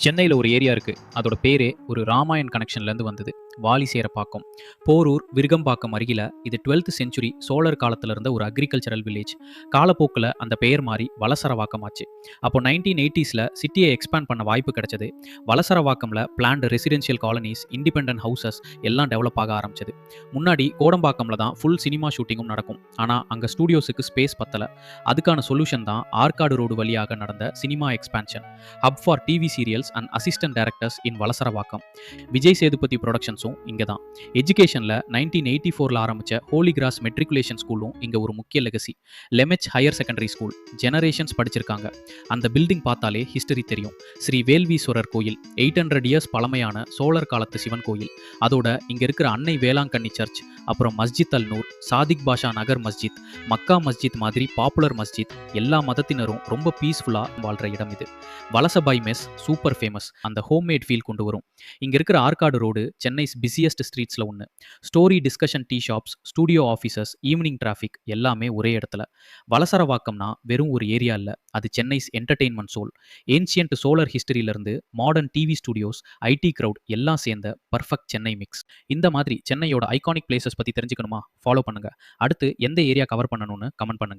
சென்னையில ஒரு ஏரியா இருக்கு. அதோட பேரே ஒரு ராமாயண் கனெக்ஷன்லேருந்து வந்தது. வாலிசேரப்பாக்கம். போரூர், விருகம்பாக்கம் அருகில இது 12th செஞ்சுரி சோழர் காலத்துல இருந்த ஒரு அக்ரிகல்ச்சரல் வில்லேஜ். காலப்போக்குல அந்த பெயர் மாறி வலசரவாக்கம் ஆச்சு. அப்போ 1980ஸ்ல சிட்டியை எக்ஸ்பேண்ட் பண்ண வாய்ப்பு கிடைச்சது. வலசரவாக்கம்ல planned residential colonies, independent houses எல்லாம் டெவலப் ஆக ஆரம்பிச்சது. முன்னாடி கோடம்பாக்கம்ல தான் ஃபுல் சினிமா ஷூட்டிங்கும் நடக்கும். ஆனா அங்க ஸ்டூடியோஸுக்கு ஸ்பேஸ் பத்தல. அதுக்கான சொல்யூஷன் தான் ஆற்காடு ரோடு வழியாக நடந்த cinema expansion. Hub for TV serials and assistant directors in Valasaravakkam. Vijay Sethupathi ப்ரொடக்ஷன்ஸும் இங்கே தான். எஜுகேஷனில் 1984ல் ஆரம்பித்த ஹோலி கிராஸ் மெட்ரிகுலேஷன் ஸ்கூலும் இங்கே ஒரு முக்கிய legacy. Lemech higher secondary school generations படிச்சிருக்காங்க. அந்த பில்டிங் பார்த்தாலே ஹிஸ்டரி தெரியும். ஸ்ரீ வேல்வீஸ்வரர் கோயில் 800 இயர்ஸ் பழமையான சோழர் காலத்து சிவன் கோயில். அதோட இங்கே இருக்கிற அன்னை வேளாங்கண்ணி சர்ச், அப்புறம் மஸ்ஜித் அல் நூர், சாதிக் பாஷா நகர் மஸ்ஜித், மக்கா மஸ்ஜித் மாதிரி பாப்புலர் மஸ்ஜித், எல்லா மதத்தினரும் ரொம்ப பீஸ்ஃபுல்லாக வாழ்கிற இடம் இது. வலசபாய் மெஸ் சூப்பர் ஃபேமஸ். அந்த ஹோம்மேட் ஃபீல் கொண்டு வரும். இங்கே இருக்கிற ஆற்காடு ரோடு சென்னைஸ் பிஸியஸ்ட் ஸ்ட்ரீட்ஸில் ஒன்று. Story discussion tea shops, studio offices, evening traffic எல்லாமே ஒரே இடத்துல. வலசரவாக்கம்னா வெறும் ஒரு ஏரியா இல்லை, அது சென்னைஸ் என்டர்டெயின்மெண்ட் சோல். ஏன்ஷியன்ட் சோலர் ஹிஸ்டரியிலிருந்து modern TV studios, IT crowd எல்லாம் சேர்ந்த பர்ஃபெக்ட் சென்னை மிக்ஸ். இந்த மாதிரி சென்னையோட ஐகானிக் பிளேசஸ் பற்றி தெரிஞ்சுக்கணுமா? ஃபாலோ பண்ணுங்க. அடுத்து எந்த ஏரியா கவர் பண்ணணும்னு கமெண்ட் பண்ணுங்க.